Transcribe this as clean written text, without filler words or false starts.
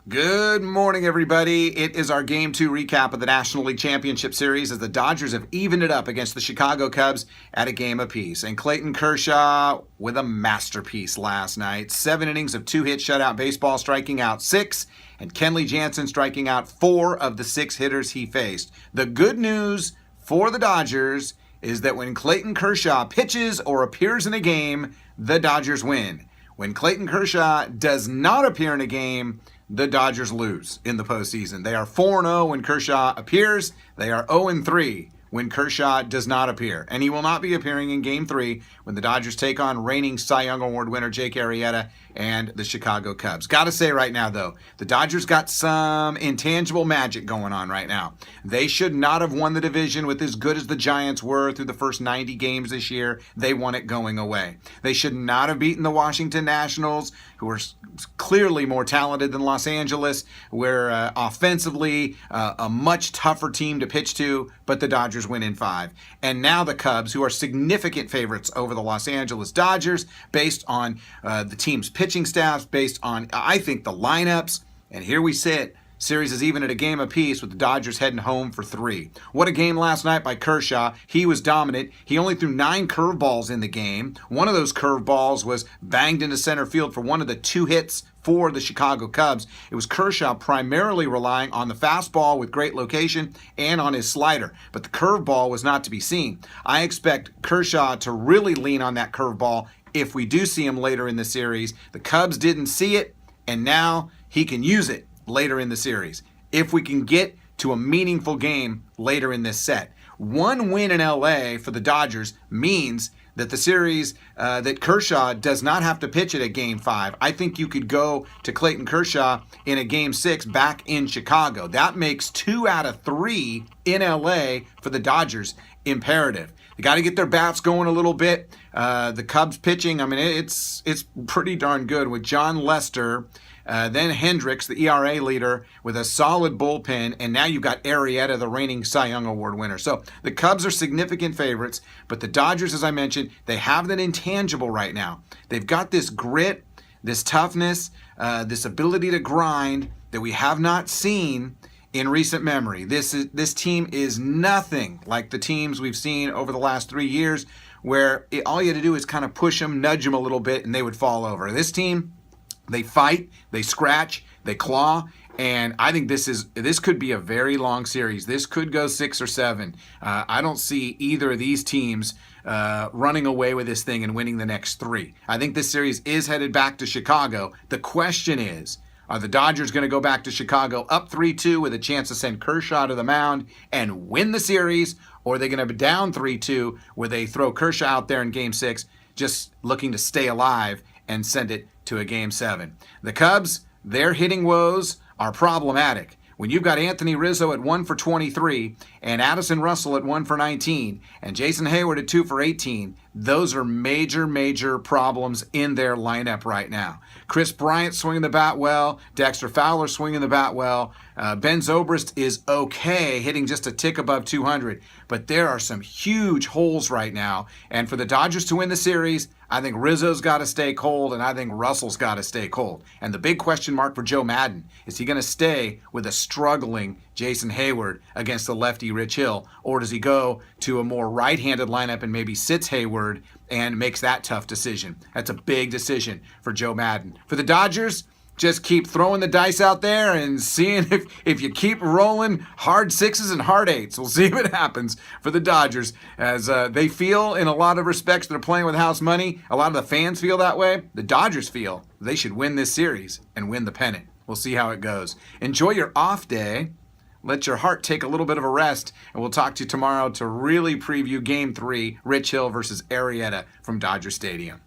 Good morning, everybody. It is our Game 2 recap of the National League Championship Series as the Dodgers have evened it up against the Chicago Cubs at a game apiece. And Clayton Kershaw with a masterpiece last night. 7 innings of 2-hit shutout baseball, striking out 6, and Kenley Jansen striking out 4 of the 6 hitters he faced. The good news for the Dodgers is that when Clayton Kershaw pitches or appears in a game, the Dodgers win. When Clayton Kershaw does not appear in a game, the Dodgers lose in the postseason. They are 4-0 when Kershaw appears. They are 0-3 when Kershaw does not appear. And he will not be appearing in Game 3 when the Dodgers take on reigning Cy Young Award winner Jake Arrieta and the Chicago Cubs. Got to say right now, though, the Dodgers got some intangible magic going on right now. They should not have won the division with as good as the Giants were through the first 90 games this year. They won it going away. They should not have beaten the Washington Nationals, who are clearly more talented than Los Angeles. We're offensively a much tougher team to pitch to, but the Dodgers win in 5. And now the Cubs, who are significant favorites over the Los Angeles Dodgers based on the team's pitching staffs, based on, I think, the lineups. And here we sit. Series is even at a game apiece with the Dodgers heading home for 3. What a game last night by Kershaw. He was dominant. He only threw 9 curveballs in the game. One of those curveballs was banged into center field for one of the 2 hits for the Chicago Cubs. It was Kershaw primarily relying on the fastball with great location and on his slider, but the curveball was not to be seen. I expect Kershaw to really lean on that curveball if we do see him later in the series. The Cubs didn't see it, and now he can use it later in the series if we can get to a meaningful game later in this set. One win in LA for the Dodgers means that the series, that Kershaw does not have to pitch it at Game 5. I think you could go to Clayton Kershaw in a Game 6 back in Chicago. That makes 2 out of 3 in LA for the Dodgers imperative. They got to get their bats going a little bit. The Cubs pitching, I mean, it's pretty darn good with John Lester, then Hendricks, the ERA leader, with a solid bullpen, and now you've got Arrieta, the reigning Cy Young Award winner. So the Cubs are significant favorites, but the Dodgers, as I mentioned, they have that intangible right now. They've got this grit, this toughness, this ability to grind that we have not seen in recent memory. This team is nothing like the teams we've seen over the last 3 years, where all you had to do is kind of push them, nudge them a little bit, and they would fall over. This team, they fight, they scratch, they claw, and I think this could be a very long series. This could go 6 or 7. I don't see either of these teams running away with this thing and winning the next 3. I think this series is headed back to Chicago. The question is, are the Dodgers going to go back to Chicago up 3-2 with a chance to send Kershaw to the mound and win the series, or are they going to be down 3-2 where they throw Kershaw out there in Game 6 just looking to stay alive and send it to a Game 7? The Cubs, their hitting woes are problematic. When you've got Anthony Rizzo at 1 for 23 and Addison Russell at 1 for 19 and Jason Hayward at 2 for 18, those are major, major problems in their lineup right now. Chris Bryant swinging the bat well. Dexter Fowler swinging the bat well. Ben Zobrist is okay, hitting just a tick above 200. But there are some huge holes right now. And for the Dodgers to win the series, I think Rizzo's got to stay cold, and I think Russell's got to stay cold. And the big question mark for Joe Maddon, is he going to stay with a struggling Jason Hayward against the lefty Rich Hill, or does he go to a more right-handed lineup and maybe sits Hayward and makes that tough decision? That's a big decision for Joe Maddon. For the Dodgers, just keep throwing the dice out there and seeing if you keep rolling hard 6s and hard 8s. We'll see what happens for the Dodgers as they feel, in a lot of respects, they're playing with house money. A lot of the fans feel that way. The Dodgers feel they should win this series and win the pennant. We'll see how it goes. Enjoy your off day. Let your heart take a little bit of a rest, and we'll talk to you tomorrow to really preview Game 3, Rich Hill versus Arrieta from Dodger Stadium.